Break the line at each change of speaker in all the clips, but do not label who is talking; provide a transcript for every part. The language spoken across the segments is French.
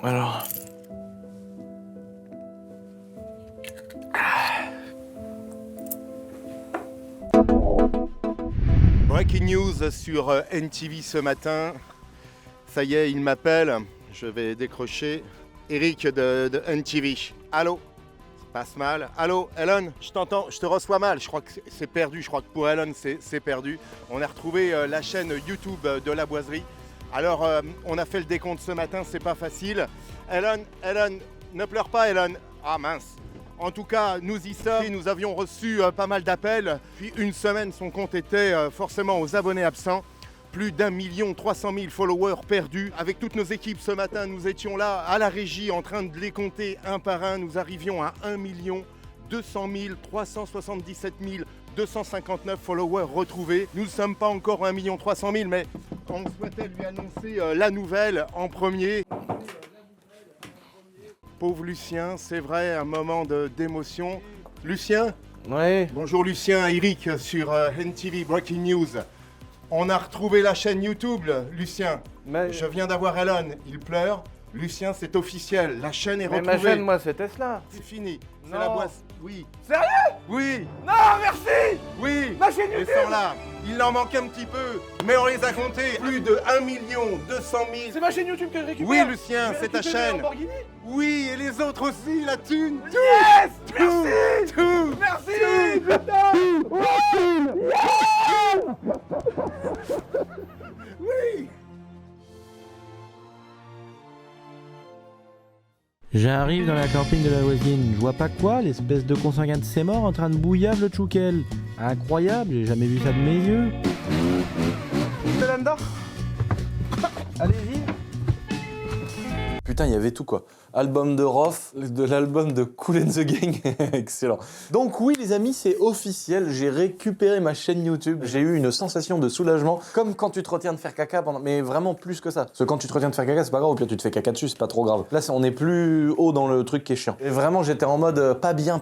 Alors...
Breaking news sur NTV ce matin. Ça y est, il m'appelle. Je vais décrocher. Eric de NTV. Allô? Ça passe mal. Allô, Elon? Je t'entends, je te reçois mal. Je crois que c'est perdu. Je crois que pour Elon, c'est perdu. On a retrouvé la chaîne YouTube de La Boiserie. Alors, on a fait le décompte ce matin, c'est pas facile. Elon, ne pleure pas, Elon. Ah mince. En tout cas, nous y sommes. Nous avions reçu pas mal d'appels. Puis une semaine, son compte était forcément aux abonnés absents. Plus d'1 300 000 followers perdus. Avec toutes nos équipes ce matin, nous étions là à la régie en train de les compter un par un. Nous arrivions à 1 200 377 259 followers retrouvés. Nous ne sommes pas au 1 300 000, mais on souhaitait lui annoncer la nouvelle en premier. Pauvre Lucien, c'est vrai, un moment d'émotion. Lucien?
Ouais.
Bonjour Lucien, Eric sur NTV Breaking News. On a retrouvé la chaîne YouTube, Lucien.
Mais...
Je viens d'avoir Elon, il pleure. Lucien, c'est officiel, la chaîne est retrouvée.
Mais ma chaîne, moi, c'est Tesla.
C'est fini, c'est
Non.
la boîte. Oui.
Sérieux?
Oui.
Non, merci.
Oui.
Ma chaîne
Ils
YouTube.
sont là. Il en manque un petit peu, mais on les a comptés. Plus de 1 200 000.
C'est ma chaîne YouTube que je récupère.
Oui, Lucien, c'est ta chaîne. Oui, et les autres aussi, la thune. Tout.
Yes.
Tout.
Merci.
Tout.
Merci. Putain.
Oui.
J'arrive dans la camping de la voisine, je vois pas quoi, l'espèce de consanguin de ses morts en train de bouillave le tchoukel. Incroyable, j'ai jamais vu ça de mes yeux.
C'est là-dedans. Allez-y.
Putain, il y avait tout quoi. Album de Roth, de l'album de Kool and the Gang, excellent. Donc oui les amis, c'est officiel, j'ai récupéré ma chaîne YouTube, j'ai eu une sensation de soulagement, comme quand tu te retiens de faire caca pendant... Mais vraiment plus que ça. Parce que quand tu te retiens de faire caca, c'est pas grave, au pire tu te fais caca dessus, c'est pas trop grave. Là, on est plus haut dans le truc qui est chiant. Et vraiment, j'étais en mode pas bien.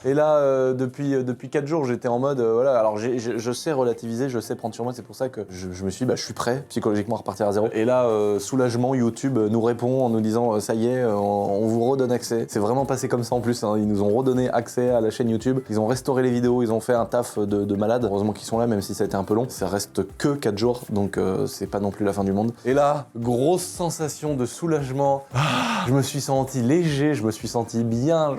Et là, depuis 4 jours, j'étais en mode, voilà, alors je sais relativiser, je sais prendre sur moi, c'est pour ça que je me suis dit, bah je suis prêt psychologiquement à repartir à zéro. Et là, soulagement, YouTube nous répond en nous disant, ça y est, on vous redonne accès. C'est vraiment passé comme ça en plus, hein. Ils nous ont redonné accès à la chaîne YouTube. Ils ont restauré les vidéos, ils ont fait un taf de malade. Heureusement qu'ils sont là, même si ça a été un peu long. Ça reste que 4 jours, donc c'est pas non plus la fin du monde. Et là, grosse sensation de soulagement. Je me suis senti léger, je me suis senti bien.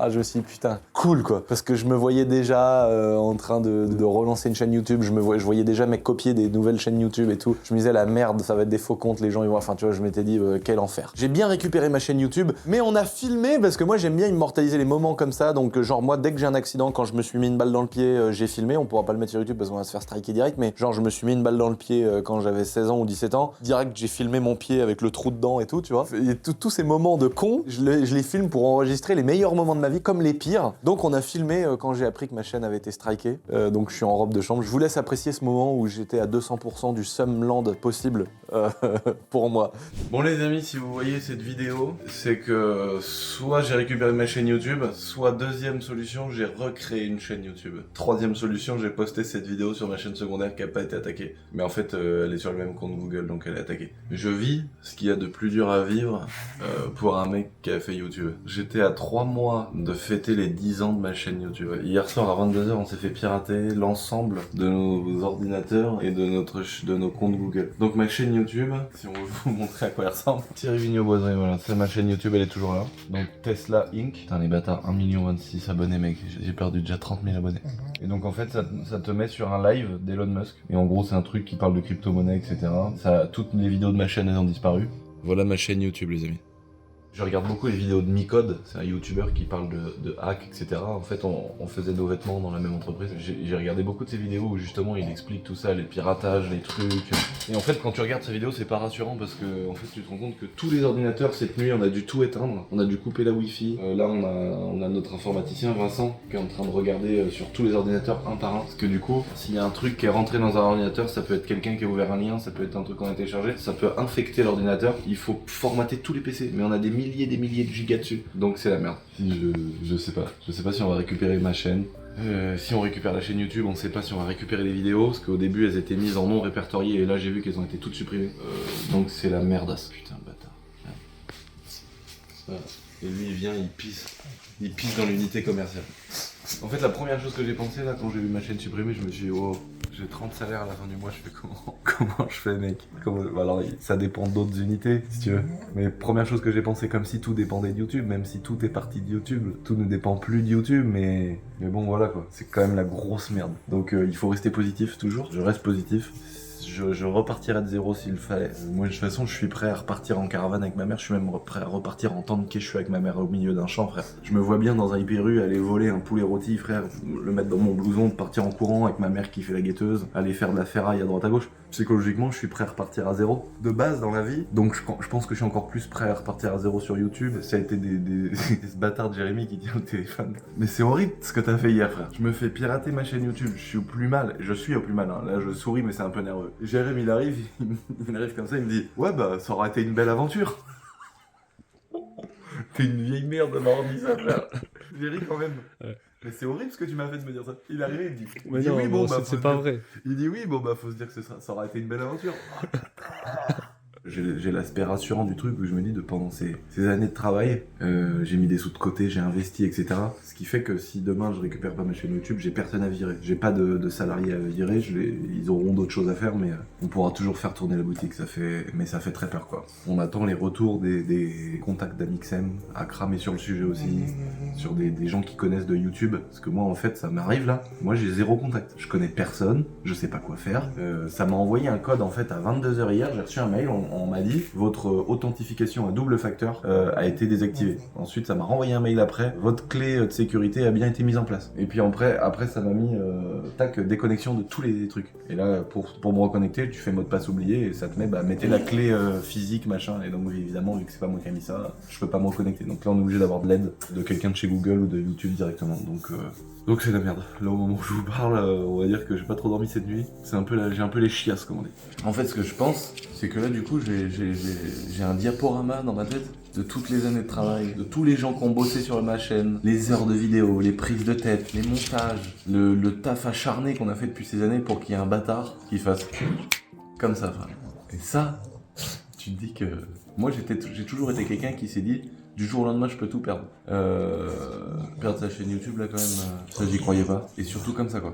Je me suis dit, putain, cool quoi. Parce que je me voyais déjà en train de relancer une chaîne YouTube. Je voyais déjà mec copier des nouvelles chaînes YouTube et tout. Je me disais, la merde, ça va être des faux comptes, les gens ils vont... Enfin tu vois, je m'étais dit, quel enfer. J'ai bien récupéré ma chaîne YouTube, mais on a filmé parce que moi j'aime bien immortaliser les moments comme ça. Donc genre moi dès que j'ai un accident, quand je me suis mis une balle dans le pied, j'ai filmé. On pourra pas le mettre sur YouTube parce qu'on va se faire striker direct, mais genre je me suis mis une balle dans le pied quand j'avais 16 ans ou 17 ans. Direct j'ai filmé mon pied avec le trou dedans et tout, tu vois. Et tous ces moments de con, je les filme pour enregistrer les meilleurs moments de ma vie comme les pires. Donc on a filmé quand j'ai appris que ma chaîne avait été strikée. Donc je suis en robe de chambre. Je vous laisse apprécier ce moment où j'étais à 200% du Sumland possible pour moi.
Bon les amis, si vous voyez cette vidéo, c'est que soit j'ai récupéré ma chaîne YouTube, soit deuxième solution, j'ai recréé une chaîne YouTube. Troisième solution, j'ai posté cette vidéo sur ma chaîne secondaire qui n'a pas été attaquée. Mais en fait, elle est sur le même compte Google, donc elle est attaquée. Je vis ce qu'il y a de plus dur à vivre pour un mec qui a fait YouTube. J'étais à 3 mois de fêter les 10 ans de ma chaîne YouTube. Hier soir à 22 h, on s'est fait pirater l'ensemble de nos ordinateurs et de nos comptes Google. Donc ma chaîne YouTube, si on veut vous montrer à quoi elle ressemble, Thierry Vigneault-Boiserie, voilà, c'est ma chaîne YouTube, elle est toujours là. Donc Tesla Inc. Putain les bâtards, 1 26 000 abonnés mec, j'ai perdu déjà 30 000 abonnés. Et donc en fait ça te met sur un live d'Elon Musk. Et en gros c'est un truc qui parle de crypto-monnaie, etc. Toutes les vidéos de ma chaîne elles ont disparu. Voilà ma chaîne YouTube les amis. Je regarde beaucoup les vidéos de Micode, c'est un youtubeur qui parle de hack, etc. En fait, on faisait nos vêtements dans la même entreprise. J'ai regardé beaucoup de ses vidéos où justement il explique tout ça, les piratages, les trucs. Et en fait, quand tu regardes ses vidéos, c'est pas rassurant parce que en fait, tu te rends compte que tous les ordinateurs, cette nuit, on a dû tout éteindre. On a dû couper la Wi-Fi. Là, on a notre informaticien Vincent qui est en train de regarder sur tous les ordinateurs un par un. Parce que du coup, s'il y a un truc qui est rentré dans un ordinateur, ça peut être quelqu'un qui a ouvert un lien, ça peut être un truc qu'on a téléchargé, ça peut infecter l'ordinateur. Il faut formater tous les PC, mais on a des milliers de gigas dessus, donc c'est la merde. Je sais pas si on va récupérer ma chaîne. Si on récupère la chaîne YouTube, on sait pas si on va récupérer les vidéos, parce qu'au début elles étaient mises en non répertorié et là j'ai vu qu'elles ont été toutes supprimées. Donc c'est la merdasse. Putain bâtard. Voilà. Et lui, il vient, il pisse dans l'unité commerciale. En fait, la première chose que j'ai pensé là, quand j'ai vu ma chaîne supprimée, je me suis dit, oh, j'ai 30 salaires à la fin du mois, je fais comment comment je fais, mec? Alors, ça dépend d'autres unités, si tu veux. Mais première chose que j'ai pensé, comme si tout dépendait de YouTube, même si tout est parti de YouTube, tout ne dépend plus de YouTube, mais bon, voilà quoi. C'est quand même la grosse merde. Donc, il faut rester positif toujours. Je reste positif. Je repartirai de zéro s'il fallait. Moi, de toute façon, je suis prêt à repartir en caravane avec ma mère. Je suis même prêt à repartir en tente je suis avec ma mère au milieu d'un champ, frère. Je me vois bien dans un hyper-U aller voler un poulet rôti, frère, le mettre dans mon blouson, partir en courant avec ma mère qui fait la guetteuse, aller faire de la ferraille à droite à gauche. Psychologiquement, je suis prêt à repartir à zéro. De base, dans la vie. Donc, je pense que je suis encore plus prêt à repartir à zéro sur YouTube. Ça a été ce bâtard de Jérémy qui tient au téléphone. Mais c'est horrible ce que t'as fait hier, frère. Je me fais pirater ma chaîne YouTube. Je suis au plus mal. Je suis au plus mal. Hein. Là, je souris, mais c'est un peu nerveux. Jérémy, il arrive comme ça, il me dit « Ouais, bah, ça aurait été une belle aventure. » T'es une vieille merde de m'avoir dit ça, frère. J'ai ri quand même. Ouais. Mais c'est horrible ce que tu m'as fait de me dire ça. Il est arrivé, il me dit «
Mais non,
oui, bon, bah,
c'est pas vrai. »
Il dit « Oui, bon, bah, faut se dire que ça aurait été une belle aventure. » J'ai l'aspect rassurant du truc où je me dis pendant ces années de travail, j'ai mis des sous de côté, j'ai investi, etc. Ce qui fait que si demain je récupère pas ma chaîne YouTube, j'ai personne à virer. J'ai pas de salariés à virer, ils auront d'autres choses à faire, mais on pourra toujours faire tourner la boutique. Mais ça fait très peur quoi. On attend les retours des contacts d'Amixem, Akram est sur le sujet aussi, sur des gens qui connaissent de YouTube. Parce que moi en fait ça m'arrive là, moi j'ai zéro contact. Je connais personne, je sais pas quoi faire. Ça m'a envoyé un code en fait à 22h hier, j'ai reçu un mail, on m'a dit votre authentification à double facteur a été désactivée. Ensuite ça m'a renvoyé un mail après, votre clé de sécurité a bien été mise en place. Et puis après ça m'a mis déconnexion de tous les trucs. Et là pour me reconnecter, tu fais mot de passe oublié et ça te met mettez la clé physique machin. Et donc évidemment vu que c'est pas moi qui ai mis ça, je peux pas me reconnecter. Donc là on est obligé d'avoir de l'aide de quelqu'un de chez Google ou de YouTube directement. Donc c'est la merde. Là au moment où je vous parle, on va dire que j'ai pas trop dormi cette nuit. J'ai un peu les chiasses comme on dit. En fait ce que je pense, c'est que là du coup j'ai un diaporama dans ma tête de toutes les années de travail, de tous les gens qui ont bossé sur ma chaîne, les heures de vidéo, les prises de tête, les montages, le taf acharné qu'on a fait depuis ces années pour qu'il y ait un bâtard qui fasse comme ça, frère. Et ça, tu te dis que moi j'ai toujours été quelqu'un qui s'est dit du jour au lendemain je peux tout perdre. Perdre sa chaîne YouTube là quand même, ça j'y croyais pas. Et surtout comme ça quoi.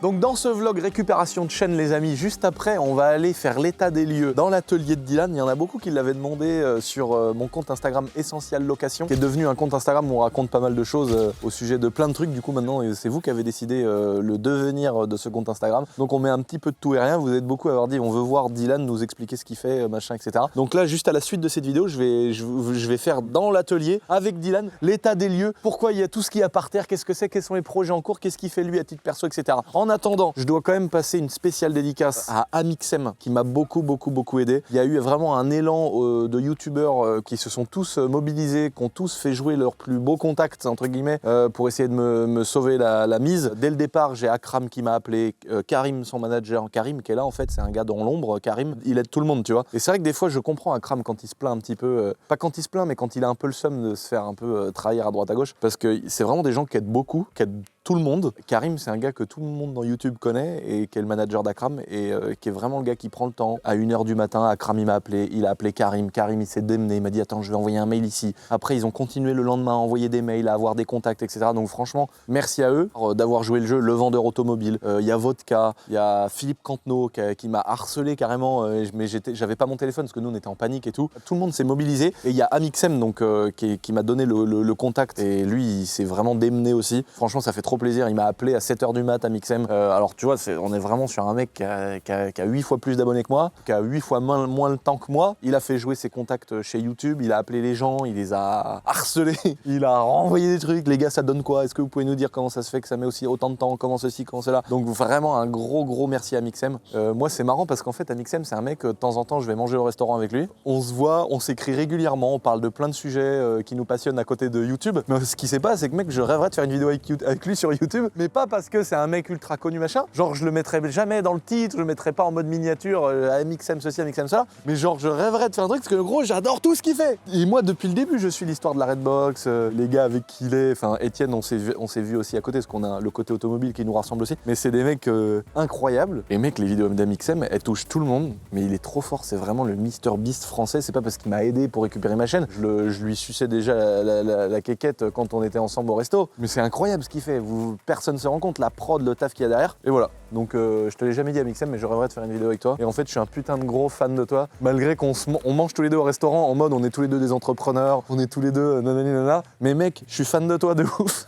Donc dans ce vlog récupération de chaîne les amis, juste après on va aller faire l'état des lieux dans l'atelier de Dylan. Il y en a beaucoup qui l'avaient demandé sur mon compte Instagram Essential Location, qui est devenu un compte Instagram où on raconte pas mal de choses au sujet de plein de trucs. Du coup maintenant c'est vous qui avez décidé le devenir de ce compte Instagram. Donc on met un petit peu de tout et rien. Vous êtes beaucoup à avoir dit on veut voir Dylan nous expliquer ce qu'il fait, machin, etc. Donc là juste à la suite de cette vidéo, je vais faire dans l'atelier avec Dylan l'état des lieux. Pourquoi il y a tout ce qu'il y a par terre, qu'est-ce que c'est, quels sont les projets en cours, qu'est-ce qu'il fait lui à titre perso, etc. En attendant, je dois quand même passer une spéciale dédicace à Amixem qui m'a beaucoup aidé. Il y a eu vraiment un élan de youtubeurs qui se sont tous mobilisés, qui ont tous fait jouer leurs plus beaux contacts entre guillemets pour essayer de me sauver la mise. Dès le départ, j'ai Akram qui m'a appelé, Karim son manager, Karim qui est là en fait, c'est un gars dans l'ombre. Karim, il aide tout le monde, tu vois. Et c'est vrai que des fois, je comprends Akram quand il se plaint un petit peu, pas quand il se plaint, mais quand il a un peu le seum de se faire un peu trahir à droite à gauche, parce que c'est vraiment des gens qui aident beaucoup, qui aident tout le monde. Karim, c'est un gars que tout le monde dans YouTube connaît et qui est le manager d'Akram et qui est vraiment le gars qui prend le temps. À 1h du matin, Akram il m'a appelé, il a appelé Karim. Karim il s'est démené, il m'a dit attends, je vais envoyer un mail ici. Après, ils ont continué le lendemain à envoyer des mails, à avoir des contacts, etc. Donc franchement, merci à eux d'avoir joué le jeu. Le vendeur automobile, il y a Vodka, il y a Philippe Cantenot qui m'a harcelé carrément, mais j'avais pas mon téléphone parce que nous on était en panique et tout. Tout le monde s'est mobilisé et il y a Amixem donc qui m'a donné le contact et lui il s'est vraiment démené aussi. Franchement, ça fait trop plaisir. Il m'a appelé à 7h du mat à Mixem. Alors tu vois, on est vraiment sur un mec qui a 8 fois plus d'abonnés que moi, qui a 8 fois moins le temps que moi. Il a fait jouer ses contacts chez YouTube, il a appelé les gens, il les a harcelés, il a renvoyé des trucs. Les gars, ça donne quoi? Est-ce que vous pouvez nous dire comment ça se fait que ça met aussi autant de temps? Comment ceci, comment cela? Donc vraiment un gros merci à Mixem. Moi, c'est marrant parce qu'en fait, à Mixem, c'est un mec, de temps en temps, je vais manger au restaurant avec lui. On se voit, on s'écrit régulièrement, on parle de plein de sujets qui nous passionnent à côté de YouTube. Mais ce qui s'est passé, c'est que mec, je rêverais de faire une vidéo avec lui sur YouTube, mais pas parce que c'est un mec ultra connu machin. Genre je le mettrais jamais dans le titre, je le mettrais pas en mode miniature, AMXM ceci, AMXM ça. Mais genre je rêverais de faire un truc parce que gros j'adore tout ce qu'il fait. Et moi depuis le début je suis l'histoire de la Redbox, les gars avec qui il est, enfin Étienne on s'est vu aussi à côté parce qu'on a le côté automobile qui nous rassemble aussi. Mais c'est des mecs incroyables. Et mec les vidéos d'AMXM elles touchent tout le monde, mais il est trop fort, c'est vraiment le Mr Beast français. C'est pas parce qu'il m'a aidé pour récupérer ma chaîne, je lui suçais déjà la quéquette quand on était ensemble au resto. Mais c'est incroyable ce qu'il fait, personne se rend compte, la prod, le taf qu'il y a derrière. Et voilà, donc je te l'ai jamais dit à Mixem, mais je rêverais de faire une vidéo avec toi. Et en fait je suis un putain de gros fan de toi, malgré qu'on mange tous les deux au restaurant en mode on est tous les deux des entrepreneurs, on est tous les deux nanani nanana. Mais mec, je suis fan de toi de ouf.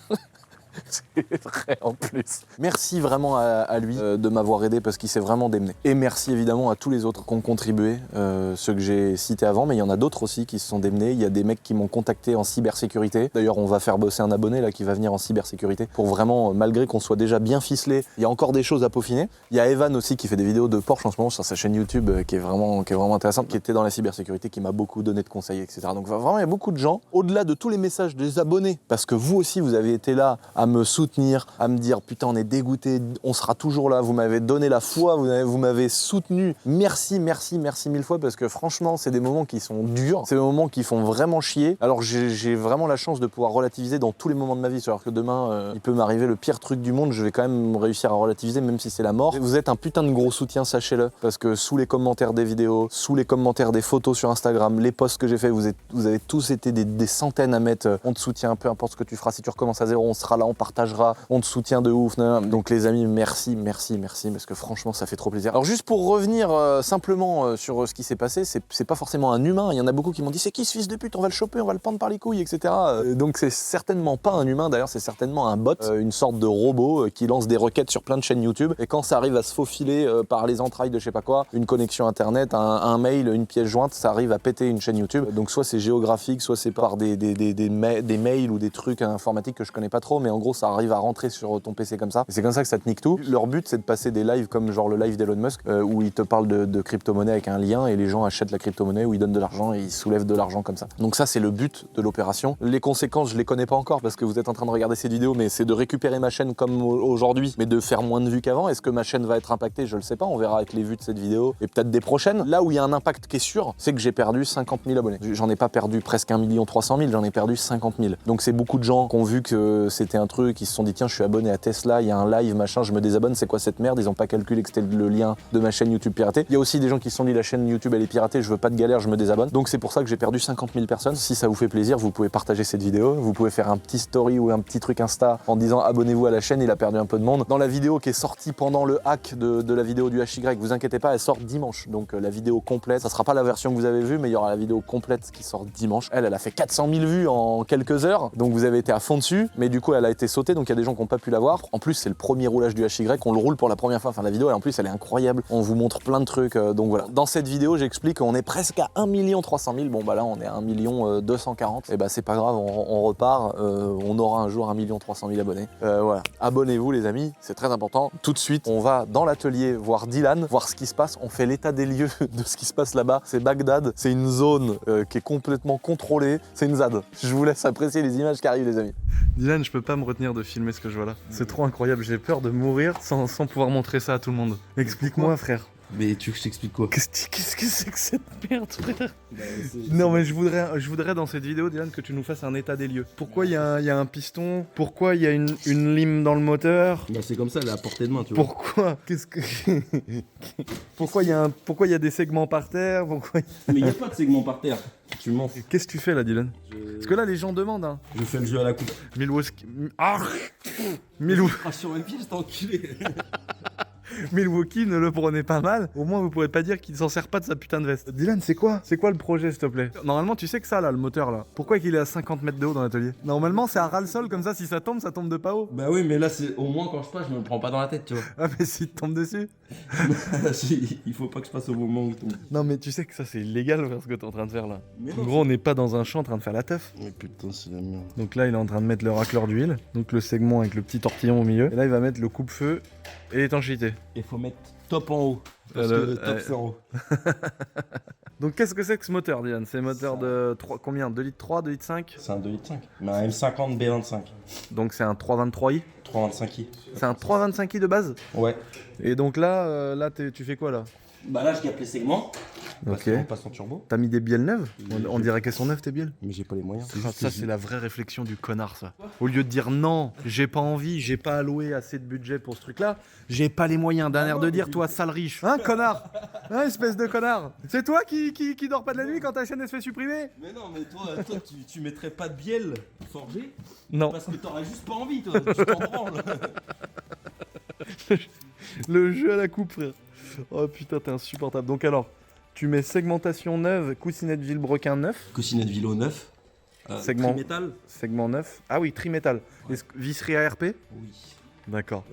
C'est vrai en plus. Merci vraiment à lui de m'avoir aidé parce qu'il s'est vraiment démené. Et merci évidemment à tous les autres qui ont contribué, ceux que j'ai cités avant, mais il y en a d'autres aussi qui se sont démenés. Il y a des mecs qui m'ont contacté en cybersécurité. D'ailleurs, on va faire bosser un abonné là qui va venir en cybersécurité pour vraiment, malgré qu'on soit déjà bien ficelé, il y a encore des choses à peaufiner. Il y a Evan aussi qui fait des vidéos de Porsche en ce moment sur sa chaîne YouTube qui est vraiment intéressante, qui était dans la cybersécurité, qui m'a beaucoup donné de conseils, etc. Donc vraiment, il y a beaucoup de gens, au-delà de tous les messages des abonnés, parce que vous aussi, vous avez été là à me soutenir, à me dire putain on est dégoûté, on sera toujours là, vous m'avez donné la foi, vous m'avez soutenu, merci mille fois parce que franchement c'est des moments qui sont durs, c'est des moments qui font vraiment chier. Alors j'ai vraiment la chance de pouvoir relativiser dans tous les moments de ma vie, c'est-à-dire que demain il peut m'arriver le pire truc du monde, je vais quand même réussir à relativiser même si c'est la mort. Vous êtes un putain de gros soutien, sachez-le, parce que sous les commentaires des vidéos, sous les commentaires des photos sur Instagram, les posts que j'ai fait, vous avez tous été des centaines à mettre on te soutient, peu importe ce que tu feras, si tu recommences à zéro, on sera là, on partagera, on te soutient de ouf. Donc les amis, merci, parce que franchement ça fait trop plaisir. Alors juste pour revenir simplement sur ce qui s'est passé, c'est pas forcément un humain, il y en a beaucoup qui m'ont dit c'est qui ce fils de pute, on va le choper, on va le pendre par les couilles, etc. Donc c'est certainement pas un humain, d'ailleurs c'est certainement un bot, une sorte de robot qui lance des requêtes sur plein de chaînes YouTube, et quand ça arrive à se faufiler par les entrailles de je sais pas quoi, une connexion internet, un mail, une pièce jointe, ça arrive à péter une chaîne YouTube. Donc soit c'est géographique, soit c'est par des mails ou des trucs informatiques que je connais pas trop, mais en gros ça arrive à rentrer sur ton PC comme ça. Et c'est comme ça que ça te nique tout. Leur but c'est de passer des lives comme genre le live d'Elon Musk où il te parle de crypto-monnaie avec un lien et les gens achètent la crypto-monnaie, où ils donnent de l'argent et ils soulèvent de l'argent comme ça. Donc ça c'est le but de l'opération. Les conséquences je les connais pas encore parce que vous êtes en train de regarder cette vidéo, mais c'est de récupérer ma chaîne comme aujourd'hui, mais de faire moins de vues qu'avant. Est-ce que ma chaîne va être impactée? Je le sais pas, on verra avec les vues de cette vidéo et peut-être des prochaines. Là où il y a un impact qui est sûr, c'est que j'ai perdu 50 000 abonnés. J'en ai pas perdu presque 1 300 000, j'en ai perdu 50 000. Donc c'est beaucoup de gens qui ont vu que c'était un truc, qui se sont dit tiens je suis abonné à Tesla, il y a un live machin, je me désabonne, c'est quoi cette merde? Ils ont pas calculé que c'était le lien de ma chaîne YouTube piratée. Il y a aussi des gens qui se sont dit la chaîne YouTube elle est piratée, je veux pas de galère, je me désabonne. Donc c'est pour ça que j'ai perdu 50 000 personnes. Si ça vous fait plaisir, vous pouvez partager cette vidéo, vous pouvez faire un petit story ou un petit truc Insta en disant abonnez-vous à la chaîne, il a perdu un peu de monde. Dans la vidéo qui est sortie pendant le hack de la vidéo du HY, vous inquiétez pas, elle sort dimanche. Donc la vidéo complète, ça sera pas la version que vous avez vue, mais il y aura la vidéo complète qui sort dimanche. Elle a fait 400 000 vues en quelques heures, donc vous avez été à fond dessus, mais du coup elle a été sautée, donc il y a des gens qui n'ont pas pu la voir. En plus c'est le premier roulage du HY, on le roule pour la première fois, enfin la vidéo, et en plus elle est incroyable, on vous montre plein de trucs, donc voilà. Dans cette vidéo j'explique qu'on est presque à 1 300 000, bon bah là on est à 1 240 000, et bah c'est pas grave, on repart, on aura un jour 1 300 000 abonnés. Voilà, abonnez-vous les amis, c'est très important. Tout de suite on va dans l'atelier voir Dylan, voir ce qui se passe, on fait l'état des lieux de ce qui se passe là-bas. C'est Bagdad, c'est une zone qui est complètement contrôlée, c'est une ZAD. Je vous laisse apprécier les images qui arrivent les amis.
Dylan, je peux pas me retenir de filmer ce que je vois là. C'est trop incroyable, j'ai peur de mourir sans pouvoir montrer ça à tout le monde. Explique-moi frère.
Mais tu veux que je t'explique quoi?
Qu'est-ce que c'est que cette merde, frère? Non mais je voudrais dans cette vidéo, Dylan, que tu nous fasses un état des lieux. Pourquoi il y a un piston? Pourquoi il y a une lime dans le moteur?
Bah c'est comme ça, elle est à portée de main, tu vois.
Pourquoi? Pourquoi il y a des segments par terre?
Mais il n'y a pas de segment par terre. Tu mens.
Qu'est-ce que tu fais là, Dylan? Parce que là, les gens demandent. Hein.
Je fais le jeu à la coupe.
Milwaukee.
Sur un pied, je t'ai enculé.
Milwaukee, ne le prenez pas mal. Au moins, vous pourrez pas dire qu'il s'en sert pas de sa putain de veste. Dylan, c'est quoi le projet, s'il te plaît? Normalement, tu sais que ça, là, le moteur, là. Pourquoi qu'il est à 50 mètres de haut dans l'atelier? Normalement, c'est à ras le sol, comme ça, si ça tombe de pas haut.
Bah oui, mais là, c'est au moins quand je passe, je me le prends pas dans la tête, tu vois.
Ah, mais s'il te tombe dessus?
Il faut pas que je passe au moment où il tombe.
Non, mais tu sais que ça, c'est illégal, ce que t'es en train de faire, là.
Mais
En
non,
gros, on n'est pas dans un champ en train de faire la teuf.
mais putain, c'est la merde.
Donc là, il est en train de mettre le racleur d'huile. Donc le segment avec le petit tortillon au milieu. Et là, il va mettre le coupe-feu et l'étanchéité.
Il faut mettre top en haut. Parce que top, c'est en haut.
Donc qu'est-ce que c'est que ce moteur, Dylan? C'est un moteur de combien? 2 litres 3, 2 litres 5?
C'est un 2,5 litres. Mais un M50 B25.
Donc c'est un 323i?
325i.
C'est un 325i de base.
Ouais.
Et donc là, tu fais quoi là?
Bah là, je gappe les segments. Parce
Ok.
qu'on passe en turbo.
T'as mis des bielles neuves? On dirait qu'elles sont neuves tes bielles.
Mais j'ai pas les moyens.
Ça, c'est la vraie réflexion du connard, ça. Au lieu de dire non, j'ai pas envie, j'ai pas alloué assez de budget pour ce truc-là, j'ai pas les moyens, d'un air de dire, toi, sale riche. Hein, connard? Hein, espèce de connard? C'est toi qui dors pas de la nuit quand ta chaîne elle se fait supprimer?
Mais non, mais toi tu mettrais pas de bielle forgée
Non.
parce que t'aurais juste pas envie, toi. Tu t'en branles.
Le jeu à la coupe, frère. Oh putain, t'es insupportable. Donc alors, tu mets segmentation neuve, coussinette vilebrequin neuf,
Coussinette Vilo 9.
Segment.
Métal.
segment neuf. Ah oui, trimétal.
Ouais.
Visserie ARP?
Oui.
D'accord.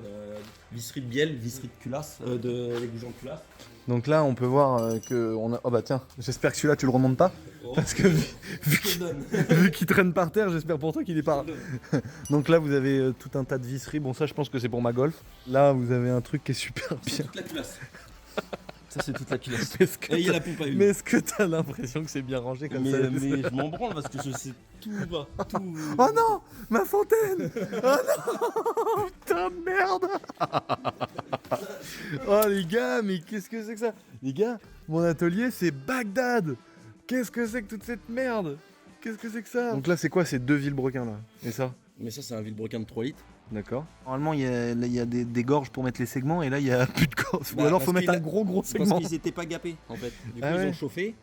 Visserie de bielle, visserie de culasse, les goujons de culasse.
Donc là, on peut voir que on a. Oh bah tiens, j'espère que celui-là tu le remontes pas.
Oh,
Parce que vu
je te le donne.
vu qu'il traîne par terre, j'espère pour toi qu'il est par. Donc là, vous avez tout un tas de visseries. Bon, ça, je pense que c'est pour ma Golf. Là, vous avez un truc qui est super
C'est
bien.
toute la culasse. Ça, c'est toute la culasse.
Mais est-ce que
Et il y a
t'as-
la pompe à huile.
mais est-ce que t'as l'impression que c'est bien rangé comme ça
Mais je m'en branle parce que je sais tout va. Tout.
Oh non, ma fontaine. Oh non, putain de merde. Oh les gars, mais qu'est-ce que c'est que ça? Les gars, mon atelier c'est Bagdad. Qu'est-ce que c'est que toute cette merde? Qu'est-ce que c'est que ça? Donc là, c'est quoi ces deux vilebrequins là? Et ça?
Mais ça, c'est un vilebrequin de 3 litres.
D'accord. Normalement, il y a des gorges pour mettre les segments et là, il y a plus de gorges. Ou
Bah,
alors,
parce
faut mettre
qu'il
un
a-
gros
Parce
segment.
qu'ils étaient pas gapés en fait. Du coup,
Ah ouais.
ils ont chauffé.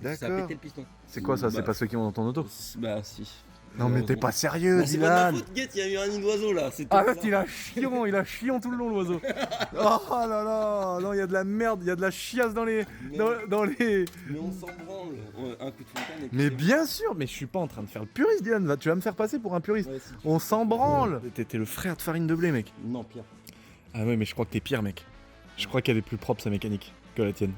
Ça a
D'accord.
pété le piston.
C'est quoi ça? C'est
Bah,
pas ceux qui vont dans ton auto?
Bah, si.
Non, mais t'es pas sérieux,
Non, c'est pas de
Dylan.
ma faute, Guette, il y a eu un nid d'oiseau là. C'est
Ah
tout,
là,
là.
il a chiant tout le long l'oiseau. Oh là là, non, il y a de la merde, il y a de la chiasse dans les,
Mais-
dans les.
Mais on s'en branle. Ouais, un coup de fontaine et puis
Mais
c'est
bien sûr, mais je suis pas en train de faire le puriste, Dylan. Tu vas me faire passer pour un puriste.
bon. Ouais, si tu-
On s'en branle. T'es le frère de Farine de Blé, mec.
Non, pire.
Ah ouais, mais je crois que t'es pire, mec. Je crois qu'elle est plus propre sa mécanique que la tienne.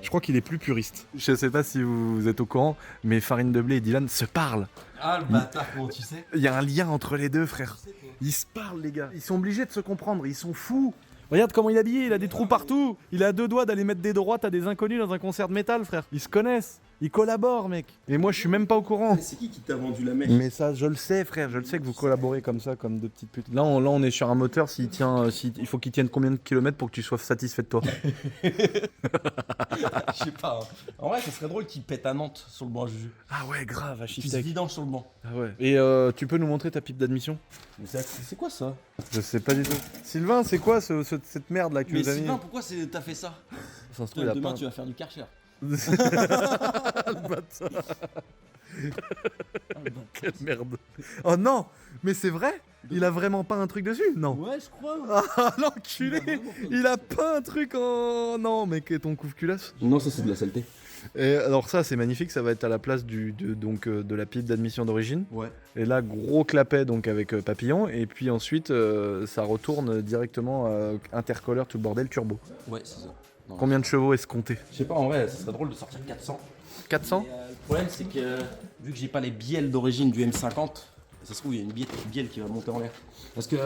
Je crois qu'il est plus puriste. Je sais pas si vous êtes au courant, mais Farine de Blé et Dylan se parlent.
Ah, le bâtard, comment tu sais?
Il y a un lien entre les deux, frère. Ils se parlent, les gars. Ils sont obligés de se comprendre. Ils sont fous. Regarde comment il est habillé. Il a des trous partout. Il a deux doigts d'aller mettre des droites à des inconnus dans un concert de métal, frère. Ils se connaissent. Ils collaborent, mec. Et moi, je suis même pas au courant.
C'est qui t'a vendu la mèche?
Mais ça, je le sais, frère. Je le sais que vous collaborez comme ça, comme deux petites putes. Là, on est sur un moteur. S'il tient, il faut qu'il tienne combien de kilomètres pour que tu sois satisfait de toi?
Je sais pas. Hein. En vrai, ça serait drôle qu'il pète à Nantes sur le banc à Juju.
Ah ouais, grave, à
Qu'il se
Chiftec.
vidange sur le banc.
Ah ouais. Et tu peux nous montrer ta pipe d'admission?
Mais c'est quoi ça?
Je sais pas du tout. Sylvain, c'est quoi cette merde là que tu
Mais
nous as mis?
Sylvain, pourquoi t'as fait ça?
Ça se trouve, il a
Demain,
pas-
tu vas faire du Karcher.
Le bâtard. Quelle merde. Oh non, mais c'est vrai? Il a vraiment pas un truc dessus? Non.
Ouais, je crois.
Ah l'enculé. Il a pas un truc en... Non, mec, ton couve-culasse.
Non, ça c'est de la saleté.
Et alors ça, c'est magnifique, ça va être à la place de la pipe d'admission d'origine.
Ouais.
Et là, gros clapet donc avec papillon. Et puis ensuite, ça retourne directement intercolore, tout le bordel, turbo.
Ouais, c'est ça. Non.
Combien de chevaux escomptés?
Je sais pas, en vrai, ça serait drôle de sortir 400.
400?
Le problème, c'est que vu que j'ai pas les bielles d'origine du M50, ça se trouve, il y a une bielle qui va monter en l'air. Parce que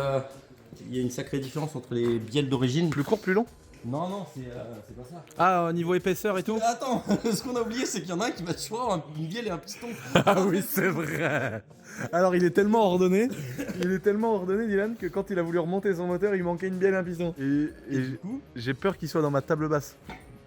il y a une sacrée différence entre les bielles d'origine.
Plus court, plus long?
Non, non, c'est pas ça.
Ah, niveau épaisseur et tout?
Attends, ce qu'on a oublié, c'est qu'il y en a un qui va te choisir une bielle et un piston.
Ah oui, c'est vrai. Alors, il est tellement ordonné, Dylan, que quand il a voulu remonter son moteur, il manquait une bielle et un piston. Et
Du coup,
j'ai peur qu'il soit dans ma table basse,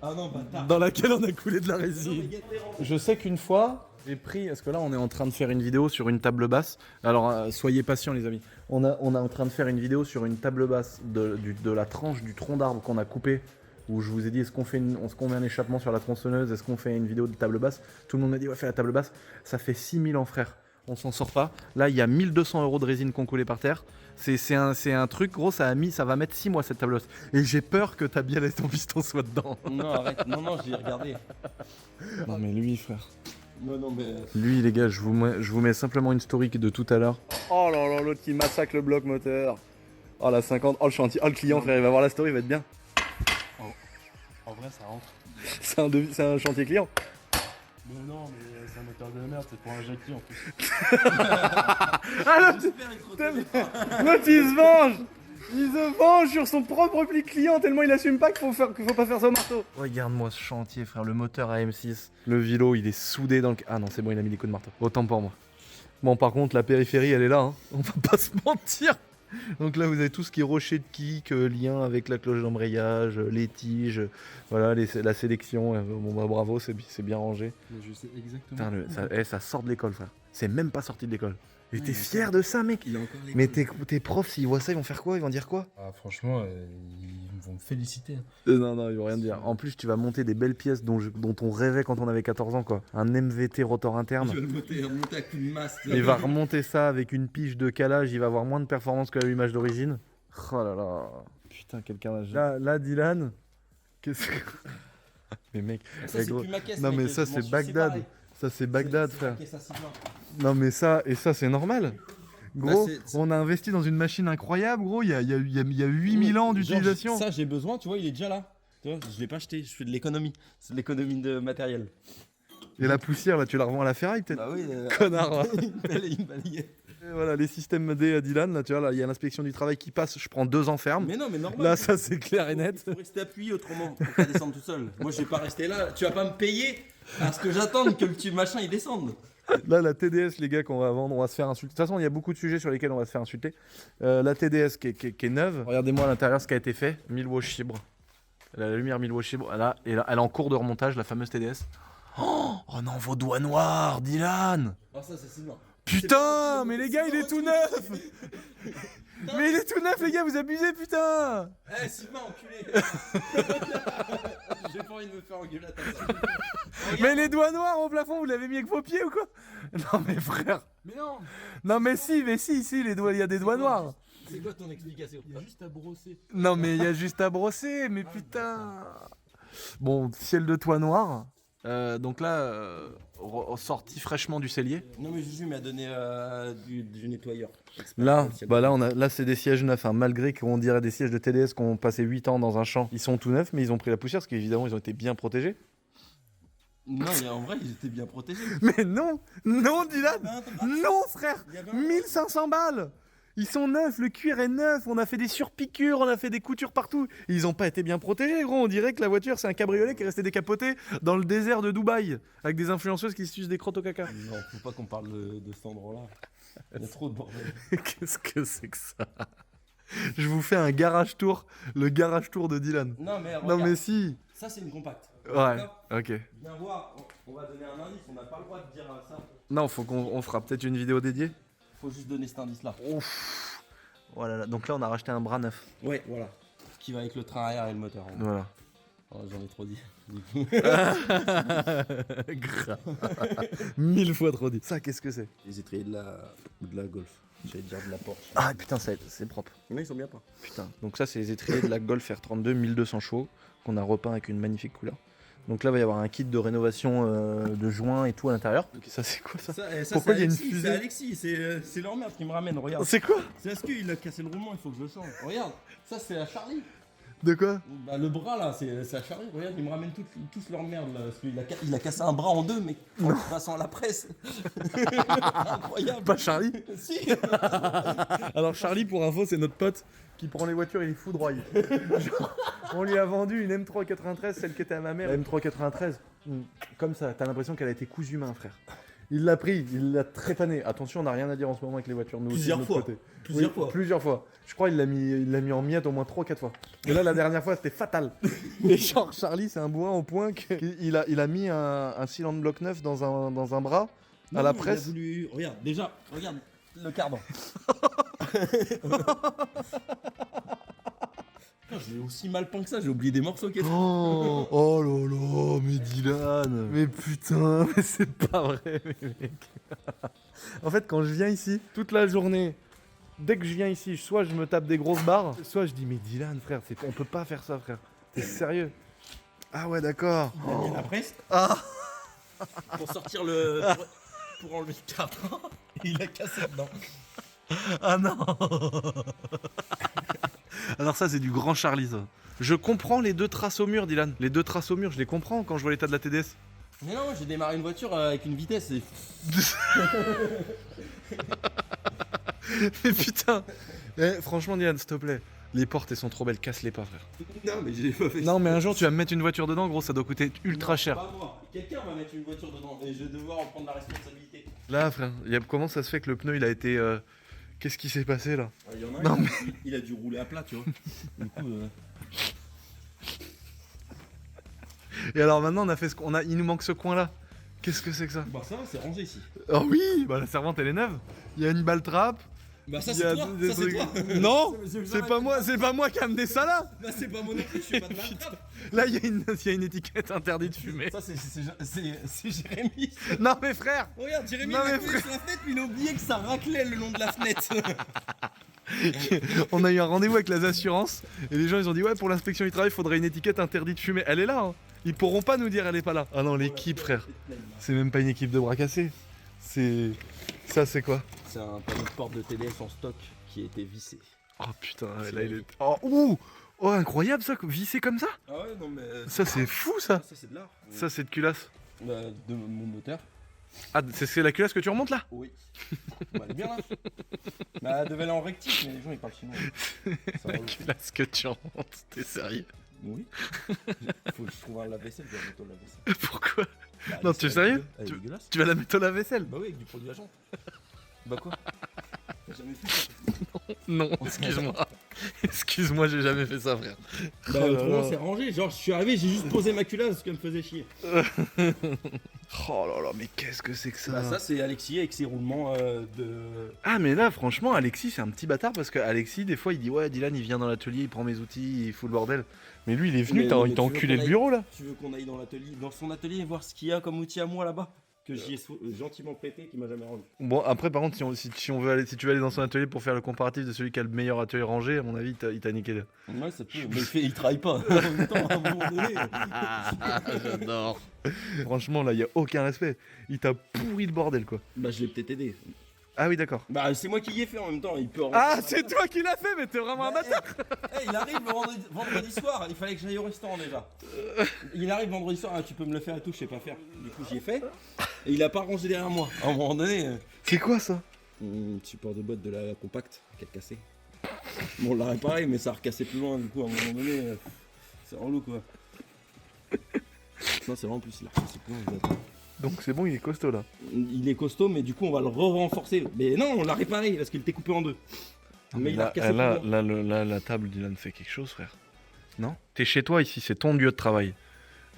ah non, bâtard.
dans laquelle on a coulé de la
Non, mais
résine.
Guette, t'es rentré.
Je sais qu'une fois, j'ai pris, parce que là on est en train de faire une vidéo sur une table basse. Alors soyez patients les amis. On est en train de faire une vidéo sur une table basse de la tranche du tronc d'arbre qu'on a coupé. Où je vous ai dit, est-ce qu'on met un échappement sur la tronçonneuse? Est-ce qu'on fait une vidéo de table basse? Tout le monde m'a dit, ouais, fais la table basse. Ça fait 6000 ans, frère. On s'en sort pas. Là, il y a 1200 € de résine qu'on coulait par terre. C'est un truc, gros, ça va mettre 6 mois cette table basse. Et j'ai peur que ta bielle et ton piston soient dedans.
Non, arrête, non, j'ai regardé.
Non, mais lui, frère.
Non, mais.
Lui, les gars, je vous mets simplement une story de tout à l'heure. Oh là là, l'autre qui massacre le bloc moteur. Oh la 50, oh le chantier, oh le client, frère, il va voir la story, il va être bien.
En vrai, ça rentre.
C'est un chantier client.
Mais non, mais c'est un moteur de merde, c'est pour un Jackie en plus.
Ah l'autre,
J'espère être retenu.
l'autre, il se venge. Il se venge sur son propre pli client tellement il assume pas qu'il faut pas faire ça au marteau. Regarde-moi ce chantier, frère, le moteur AM6. Le vélo, il est soudé dans le... Ah non, c'est bon, il a mis des coups de marteau. Autant pour moi. Bon, par contre, la périphérie, elle est là, hein. On va pas se mentir. Donc là, vous avez tout ce qui est rocher de kick, lien avec la cloche d'embrayage, les tiges, voilà, la sélection. Bon bah bravo, c'est bien rangé.
Mais je sais
Putain,
exactement.
ça sort de l'école, frère. C'est même pas sorti de l'école. Et
Ouais,
t'es
il a
fier
encore-
de ça, mec?
Il a encore les
Mais
couilles.
tes profs, s'ils voient ça, ils vont faire quoi? Ils vont dire quoi?
Ah, franchement, ils vont me féliciter.
Non, ils vont rien dire. En plus, tu vas monter des belles pièces dont on rêvait quand on avait 14 ans, quoi. Un MVT rotor interne.
Je vais le monter à coups de masse.
Il va remonter ça avec une pige de calage, il va avoir moins de performance que l'allumage d'origine. Oh là là. Putain, quelqu'un là, Dylan. Qu'est-ce que. Mais mec,
Ça, c'est
gros.
plus ma caisse.
Non,
mec,
mais
je
ça,
m'en
c'est
suis
Bagdad.
séparé.
Ça, c'est Bagdad,
C'est
frère.
la caisse à Sylvain.
Non, mais ça, c'est normal. Gros,
Bah, c'est-
on a investi dans une machine incroyable, gros. Il y a 8000 ans d'utilisation.
Genre, ça, j'ai besoin, tu vois, il est déjà là. Tu vois, je l'ai pas acheté, je fais de l'économie. C'est de l'économie de matériel.
Et la poussière, là, tu la revends à la ferraille, peut-être?
Bah oui,
Connard, va.
une balayette.
Et voilà, les systèmes D à Dylan, là, tu vois, là, il y a l'inspection du travail qui passe, je prends 2 ans ferme.
Mais non, mais normal.
Là, ça, c'est clair et net.
Il faut rester appuyé autrement pour qu'elle descende tout seul. Moi, je vais pas rester là. Tu vas pas me payer à ce que j'attende que le machin il descende.
Là, la TDS, les gars, qu'on va vendre, on va se faire insulter. De toute façon, il y a beaucoup de sujets sur lesquels on va se faire insulter. La TDS qui est neuve. Regardez-moi à l'intérieur ce qui a été fait. 1000 watts chibre. La lumière 1000 watts chibre. Là, et là, elle est en cours de remontage, la fameuse TDS. Oh non, vos doigts noirs, Dylan!
Oh, ça, c'est Sylvain.
Putain, mais les gars, il est tout neuf! Mais il est tout neuf, les gars, vous abusez, putain!
Eh, Sylvain, enculé. J'ai pas envie de me faire engueuler à ta place.
Mais les doigts noirs au plafond, vous l'avez mis avec vos pieds ou quoi? Non, mais frère!
Mais non,
Non, mais si, les doigts, il y a des doigts noirs!
C'est quoi ton explication?
il y a juste à brosser.
Non, mais il y a juste à brosser, mais putain! Bon, ciel de toit noir. Donc là, sorti fraîchement du cellier.
Non, mais Juju m'a donné du nettoyeur.
Là, là c'est des sièges neufs, hein, malgré qu'on dirait des sièges de TDS qui ont passé 8 ans dans un champ. Ils sont tout neufs, mais ils ont pris la poussière parce qu'évidemment, ils ont été bien protégés.
Non, mais en vrai, ils étaient bien protégés.
Mais non, Dylan,
Hein, t'as pas-
non frère,
Il y avait un-
1500 balles. Ils sont neufs, le cuir est neuf, on a fait des surpiqûres, on a fait des coutures partout. Ils ont pas été bien protégés, gros. On dirait que la voiture, c'est un cabriolet qui est resté décapoté dans le désert de Dubaï, avec des influenceuses qui se sucent des crottes au caca.
Non, faut pas qu'on parle de cet endroit-là. Il y a trop de bordel.
Qu'est-ce que c'est que ça? Je vous fais un garage tour, le garage tour de Dylan.
Non, mais
Non
regarde,
mais si.
ça, c'est une compacte.
Ouais,
D'accord.
ok.
Viens voir, on va donner un indice, on n'a pas le droit de dire ça.
Non, faut qu'on fera peut-être une vidéo dédiée.
Faut juste donner cet indice-là.
Ouf. Voilà, donc là on a racheté un bras neuf.
Ouais, voilà. Qui va avec le train arrière et le moteur.
Voilà.
Oh, j'en ai trop dit.
Grave. 1000 fois trop dit. Ça, qu'est-ce que c'est?
Les étriers de la Golf. J'allais dire de la Porsche.
Ah putain, c'est propre.
Non, ils sont bien pas.
Putain. Donc ça, c'est les étriers de la Golf R32 1200 chevaux qu'on a repeint avec une magnifique couleur. Donc là, il va y avoir un kit de rénovation de joints et tout à l'intérieur. Ok, ça, c'est quoi ça? Pourquoi il y a une fusée?
C'est Alexis, c'est leur merde qui me ramène, regarde.
C'est quoi?
C'est parce qu'il a cassé le roulement, il faut que je le change. Regarde, ça c'est à Charlie.
De quoi?
Bah, le bras là, c'est à Charlie. Regarde, il me ramène tous leur merde là. Parce qu'il il a cassé un bras en deux, mais en le passant à la presse. Incroyable.
Pas Charlie?
Si.
Alors Charlie, pour info, c'est notre pote qui prend les voitures et les foudroie. Genre, on lui a vendu une M393, celle qui était à ma mère. La M393, comme ça, t'as l'impression qu'elle a été cousue main, frère. Il l'a pris, il l'a trépané. Attention, on n'a rien à dire en ce moment avec les voitures. Nous aussi,
Plusieurs
de notre
fois.
côté.
Plusieurs
Oui,
fois.
Plusieurs fois. Je crois qu'il l'a mis en miettes au moins 3 ou 4 fois. Et là, la dernière fois, c'était fatal. Et genre, Charlie, c'est un bourrin au point qu'il a mis un cylindre bloc neuf dans un bras à la presse.
Il a voulu... Regarde, déjà, regarde le cardan. Putain, je l'ai aussi mal peint que ça, j'ai oublié des morceaux qui étaient.
Oh là là, mais Dylan. Mais putain, mais c'est pas vrai, mais mec. En fait, quand je viens ici, toute la journée, dès que je viens ici, soit je me tape des grosses barres, soit je dis, mais Dylan, frère, on peut pas faire ça, frère. T'es sérieux? Ah ouais, d'accord.
Il a mis la presse.
Ah.
Pour sortir pour enlever le cardan. Il a cassé dedans.
Ah non. Alors ça, c'est du grand Charlie, ça. Je comprends les 2 traces au mur, Dylan. Les 2 traces au mur, je les comprends quand je vois l'état de la TDS.
Mais non, j'ai démarré une voiture avec une vitesse. Et...
Mais putain. Franchement, Dylan, s'il te plaît. Les portes, elles sont trop belles, casse-les pas, frère.
Non, mais j'ai pas fait
Non, mais un jour, tu vas me mettre une voiture dedans, gros, ça doit coûter ultra cher.
Pas moi. Quelqu'un va mettre une voiture dedans et je vais devoir en prendre la responsabilité.
Là, frère, comment ça se fait que le pneu, il a été Qu'est-ce qui s'est passé là?
Il y en a
Non,
un, il a dû rouler à plat, tu vois. Du coup,
Et alors maintenant on a fait ce qu'on a. Il nous manque ce coin là. Qu'est-ce que c'est que ça?
bah ça va, c'est rangé ici.
Oh oui, bah la servante elle est neuve. Il y a une balle trappe.
Bah ça
il y a
c'est toi,
des
ça c'est
trucs-
toi.
Non,
C'est
c'est pas moi qui a amené ça là.
Bah c'est pas moi non plus, je suis pas de la trappe.
Là il y a une étiquette interdite de fumer.
Ça c'est Jérémy.
Non mais frère,
Regarde, Jérémy
Non,
il a
mais
collé sur la fenêtre, mais il a oublié que ça raclait le long de la fenêtre.
on a eu un rendez-vous avec les assurances et les gens ils ont dit ouais pour l'inspection du travail il faudrait une étiquette interdite de fumer. Elle est là. Hein. Ils pourront pas nous dire elle est pas là. Ah non l'équipe frère, c'est même pas une équipe de bras cassés. C'est ça c'est quoi?
C'est un panneau de porte de TDS en stock qui a été vissé.
Oh putain ouais, là il est. Oh ouh, oh incroyable ça, vissé comme ça.
Ah ouais, non mais.
Ça c'est fou ça.
Ça c'est de l'art.
Ça c'est de culasse.
Bah, de mon moteur.
Ah c'est la culasse que tu remontes là?
Oui. Bah, elle est bien là. Bah, elle devait aller en rectif, mais les gens ils parlent chinois. Ça
La
va,
culasse que tu remontes, t'es sérieux?
oui. Faut que je trouve un lave-vaisselle, je vais mettre au lave-vaisselle.
Pourquoi?
Bah,
Non,
elle
tu es
est
sérieux?
dégueu- Elle est dégueulasse.
Tu vas la mettre au lave-vaisselle?
Bah oui, avec du produit agent. Bah quoi? T'as jamais fait ça?
Non, excuse-moi. Excuse-moi, j'ai jamais fait ça, frère.
Bah,
Oh là
autrement
là.
c'est rangé. Genre, je suis arrivé, j'ai juste posé ma culasse parce qu'elle me faisait chier.
Oh là là, mais qu'est-ce que c'est que ça?
Bah, ça, c'est Alexis avec ses roulements de.
Ah, mais là, franchement, Alexis, c'est un petit bâtard parce que Alexis, des fois, il dit ouais, Dylan, il vient dans l'atelier, il prend mes outils, il fout le bordel. Mais lui, il est venu,
Mais-
il t'a
mais tu veux
enculé
qu'on
le
aille-
bureau là.
Tu veux qu'on aille dans son atelier et voir ce qu'il y a comme outil à moi là-bas? Que j'y ai gentiment prêté, qui m'a jamais rendu.
Bon, après, par contre, si on veut aller, si tu veux aller dans son atelier pour faire le comparatif de celui qui a le meilleur atelier rangé, à mon avis, il t'a niqué là.
Ouais, ça peut. Mais il travaille pas. En même temps, à un moment donné.
J'adore. Franchement, là, il y a aucun respect. Il t'a pourri le bordel, quoi.
Bah, je l'ai peut-être aidé.
Ah oui, d'accord.
Bah, c'est moi qui y ai fait en même temps. Il peut.
Ah, c'est toi qui l'as fait, mais t'es vraiment un bâtard.
Il arrive vendredi soir. Il fallait que j'aille au restaurant déjà. Il arrive vendredi soir. Ah, tu peux me le faire et tout. Je sais pas faire. Du coup, j'y ai fait. Et il a pas rangé derrière moi. À un moment donné.
C'est quoi ça?
Support de boîte de la compacte qui a cassé. Bon, on l'a réparé, mais ça a recassé plus loin. Du coup, à un moment donné, c'est relou quoi. Non, c'est vraiment plus. Il a recassé plus loin. il a-
Donc c'est bon, il est costaud là.
Il est costaud, mais du coup, on va le renforcer. Mais non, on l'a réparé parce qu'il était coupé en deux. Mais il a
Là,
recassé plus loin.
la table Dylan fait quelque chose, frère. Non? T'es chez toi ici, c'est ton lieu de travail.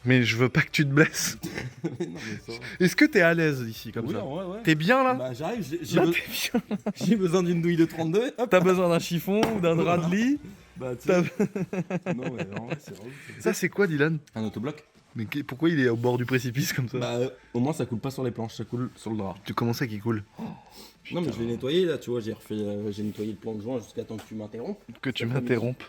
Mais je veux pas que tu te blesses.
Non, mais ça va.
Est-ce que t'es à l'aise ici comme
Oui,
ça?
ouais.
T'es bien là?
Bah, j'arrive,
Là, t'es bien.
j'ai besoin d'une douille de 32. Hop.
T'as besoin d'un chiffon ou d'un drap de lit?
Bah, tu
T'as-
sais. Non, mais en vrai, c'est relou.
Ça c'est quoi Dylan?
Un autobloc.
Mais pourquoi il est au bord du précipice comme ça?
Bah, au moins, ça coule pas sur les planches, ça coule sur le drap.
Tu commences à qu'il coule.
Non, mais je l'ai nettoyé là, tu vois, j'ai nettoyé le plan de joint jusqu'à temps que tu m'interrompes.
Que tu
Cet
m'interrompes.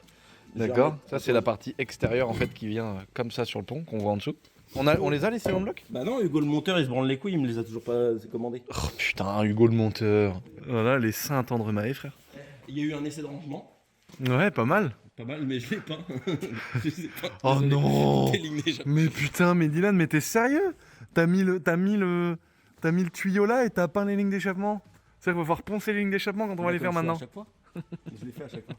J'ai
D'accord.
arrêté.
Ça c'est la partie extérieure en fait qui vient comme ça sur le pont qu'on voit en dessous. On les a les cylindres blocs?
Bah non, Hugo le monteur, il se branle les couilles, il me les a toujours pas commandés.
Oh putain, Hugo le monteur. Voilà les saints tendres mailles, frère.
Il y a eu un essai de rangement,
Ouais, pas mal.
pas mal, mais je l'ai pas. Je sais pas.
Oh
Désolé.
non.
T'es ligne déjà.
Mais putain, mais Dylan, mais t'es sérieux? T'as mis le tuyau là et t'as peint les lignes d'échappement? C'est-à-dire qu'il va falloir poncer les lignes d'échappement quand on va les faire maintenant.
À chaque fois. Je l'ai fait à chaque fois.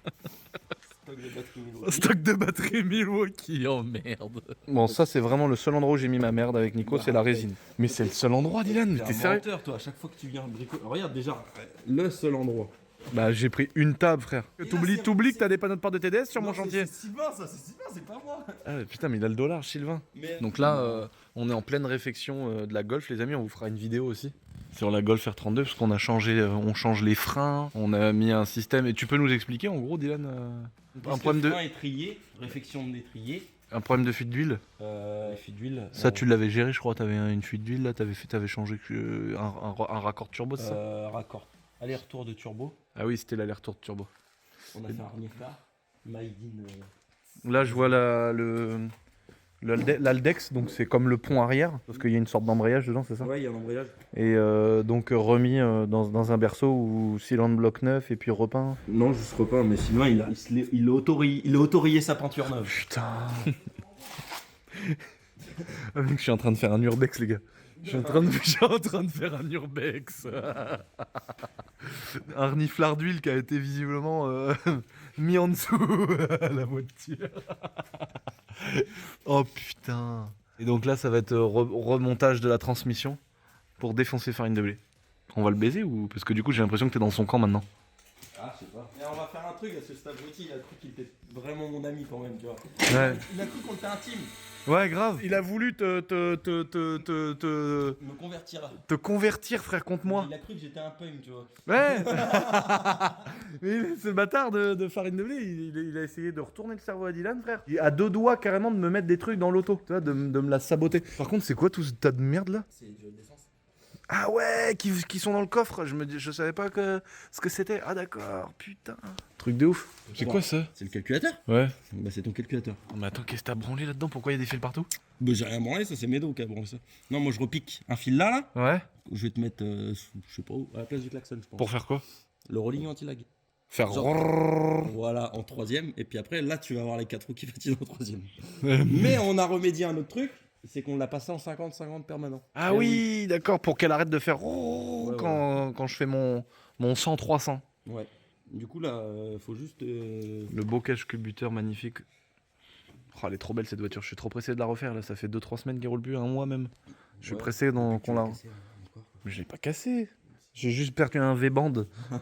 Stock de batterie Milwaukee.
Stock de batterie Milwaukee, oh merde. Bon, ça c'est vraiment le seul endroit où j'ai mis ma merde avec Nico, c'est la résine. Mais c'est le seul endroit, Dylan, mais
T'es
t'es
un
sérieux?
menteur, toi, à chaque fois que tu viens bricoler. Regarde déjà, le seul endroit.
Bah, j'ai pris une table, frère.
là,
T'oublies que t'as des panneaux de porte de TDS sur mon
Non,
chantier.
C'est Sylvain, ça, c'est Sylvain, c'est pas moi.
Ah putain, mais il a le dollar, Sylvain.
Mais...
Donc là, on est en pleine réfection de la Golf, les amis. On vous fera une vidéo aussi sur la Golf R32 parce qu'on a changé, on change les freins, on a mis un système. Et tu peux nous expliquer en gros, Dylan, un problème de
étrier, réflexion de l'étrier,
fuite d'huile.
fuite d'huile.
Ça, tu l'avais géré, je crois. T'avais une fuite d'huile là, t'avais changé un raccord turbo, c'est ça?
Raccord. Aller-retour de turbo.
Ah oui, c'était l'aller-retour de turbo.
On a fait un Renier-Phare. Made in.
Là, je vois l'Aldex, donc c'est comme le pont arrière, parce qu'il y a une sorte d'embrayage dedans, c'est ça?
Ouais, il y a un embrayage.
Et donc remis dans un berceau ou cylindre bloc neuf et puis repeint.
Non, juste repeint, mais sinon il a autorillé sa peinture neuve.
Putain. Ah, mec, je suis en train de faire un urbex, les gars. Je suis en train de faire un urbex. Un reniflard d'huile qui a été visiblement mis en dessous à la voiture. Oh putain. Et donc là, ça va être remontage de la transmission pour défoncer Farine de Blé. On va le baiser ou... Parce que du coup, j'ai l'impression que t'es dans son camp maintenant.
je sais pas. Mais on va faire un truc, parce que cet abruti, il a cru qu'il était vraiment mon ami quand même, tu vois.
Ouais.
Il a cru qu'on était intime.
Ouais, grave. Il a voulu
Me convertir.
te convertir, frère, contre moi.
Il a cru que j'étais un punk, tu vois.
Ouais. Mais ce bâtard de farine de blé, il a essayé de retourner le cerveau à Dylan, frère. Il a 2 doigts carrément de me mettre des trucs dans l'auto, tu vois, de me la saboter. Par contre, c'est quoi tout ce tas de merde là?
C'est du d'essence.
Ah ouais, qui sont dans le coffre. Je savais pas ce que c'était. Ah d'accord, putain. Truc de ouf. C'est quoi ça?
C'est le calculateur?
Ouais.
Bah c'est ton calculateur.
Mais attends, qu'est-ce que t'as branlé là-dedans? Pourquoi il y a des fils partout?
Bah j'ai rien branlé, ça c'est Médo qui a branlé ça. Non, moi je repique un fil là.
Ouais.
Je vais te mettre, je sais pas où, à la place du klaxon, je pense.
Pour faire quoi?
Le rolling anti-lag.
Faire.
Voilà, en 3ème. Et puis après, là, tu vas avoir les 4 roues qui fatiguent en 3ème. Mais on a remédié à un autre truc, c'est qu'on l'a passé en 50-50 permanent.
Ah oui, d'accord, pour qu'elle arrête de faire
Ouais,
quand je fais mon 100-300.
Ouais. Du coup, là, faut juste.
Le bocage cubuteur magnifique. Oh, elle est trop belle cette voiture, je suis trop pressé de la refaire là, ça fait 2-3 semaines qu'elle roule plus, 1 mois même. Je suis pressé qu'on la. Mais je l'ai pas cassé. J'ai juste perdu un V-band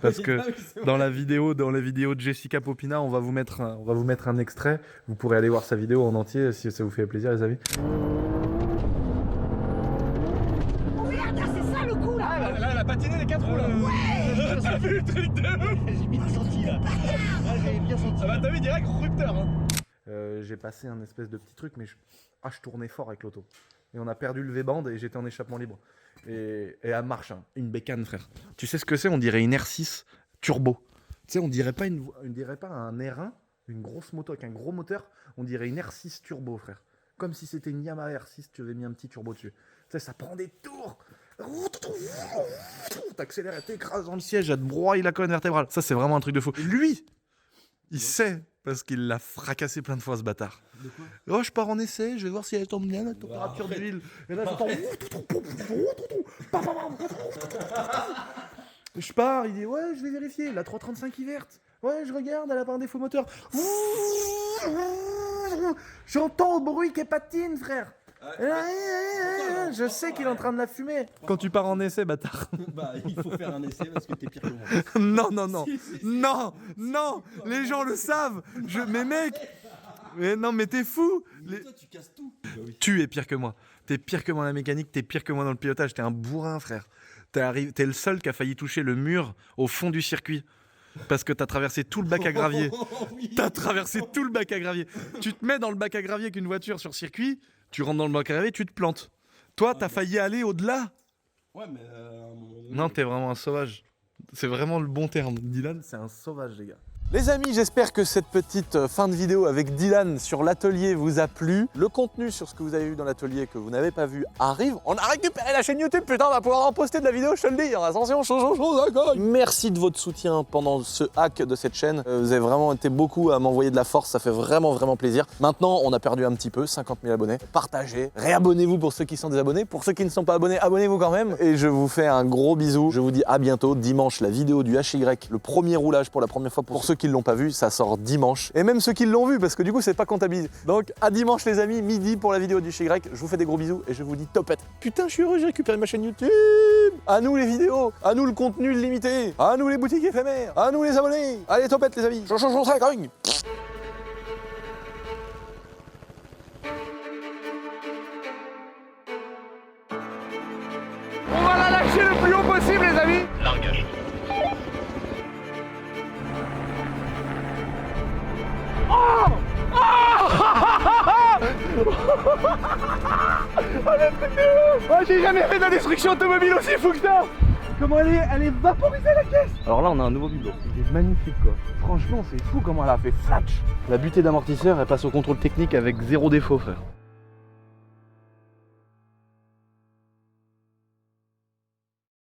parce que dans la vidéo de Jessica Popina, on va vous mettre un extrait. Vous pourrez aller voir sa vidéo en entier si ça vous fait plaisir, les amis.
Regarde, là, c'est ça le coup là.
Ah, là, elle a patiné les 4 roues là. Ouais. T'as vu le truc de ouf? J'ai bien senti là. Ah, j'ai bien senti. Ah bah t'as vu direct rupteur. Hein.
J'ai passé un espèce de petit truc, mais je tournais fort avec l'auto. Et on a perdu le V-band et j'étais en échappement libre. Et elle marche, hein. Une bécane, frère. Tu sais ce que c'est? On dirait une R6 turbo. Tu sais, on dirait pas un R1, une grosse moto avec un gros moteur. On dirait une R6 turbo, frère. Comme si c'était une Yamaha R6, tu avais mis un petit turbo dessus. Tu sais, ça prend des tours. T'accélères, t'écrases dans le siège, elle te broie la colonne vertébrale. Ça, c'est vraiment un truc de fou. Lui, il sait, parce qu'il l'a fracassé plein de fois, ce bâtard.
De quoi?
Oh, je pars en essai, je vais voir si elle tombe bien la température d'huile. Et là, j'entends. Je pars, il dit ouais, je vais vérifier. La 335 est verte. Ouais, je regarde, elle a pas un défaut moteur. J'entends le bruit qu'elle patine, frère. Je sais qu'il est en train de la fumer. Quand tu pars en essai, bâtard.
Bah, il faut faire un essai parce que t'es pire que moi.
Non, non, non.
Si.
Non, non. Les gens le savent. Mais mec. Mais non, mais t'es fou.
Mais toi, tu casses tout. Bah oui.
Tu es pire que moi. T'es pire que moi dans la mécanique, t'es pire que moi dans le pilotage. T'es un bourrin, frère. T'es le seul qui a failli toucher le mur au fond du circuit. Parce que t'as traversé tout le bac à gravier.
Oui.
T'as traversé tout le bac à gravier. Tu te mets dans le bac à gravier avec une voiture sur circuit, tu rentres dans le bac à gravier, tu te plantes. Toi, t'as failli aller au-delà.
Ouais, mais à un moment donné.
Non, t'es vraiment un sauvage. C'est vraiment le bon terme. Dylan, c'est un sauvage, les gars.
Les amis, j'espère que cette petite fin de vidéo avec Dylan sur l'atelier vous a plu. Le contenu sur ce que vous avez vu dans l'atelier que vous n'avez pas vu arrive. On a récupéré la chaîne YouTube, putain, on va pouvoir en poster de la vidéo, je te le dis. Attention, d'accord. Merci de votre soutien pendant ce hack de cette chaîne. Vous avez vraiment été beaucoup à m'envoyer de la force, ça fait vraiment plaisir. Maintenant, on a perdu un petit peu, 50 000 abonnés. Partagez, réabonnez-vous pour ceux qui sont désabonnés. Pour ceux qui ne sont pas abonnés, abonnez-vous quand même. Et je vous fais un gros bisou. Je vous dis à bientôt. Dimanche, la vidéo du HY, le premier roulage pour la première fois pour ceux qui ne l'ont pas vu, ça sort dimanche. Et même ceux qui l'ont vu, parce que du coup, c'est pas comptabilisé. Donc, à dimanche, les amis, midi pour la vidéo du HY. Je vous fais des gros bisous et je vous dis topette. Putain, je suis heureux, j'ai récupéré ma chaîne YouTube. À nous les vidéos, à nous le contenu limité, à nous les boutiques éphémères, à nous les abonnés. Allez, topette, les amis.
On va la lâcher le plus haut possible, les amis.
Largage.
Oh, j'ai jamais fait de la destruction automobile aussi fou que ça. Comment elle est vaporisée la caisse. Alors là on a un nouveau bibelot. Il est magnifique quoi. Franchement c'est fou comment elle a fait flatch. La butée d'amortisseur elle passe au contrôle technique avec 0 défaut frère.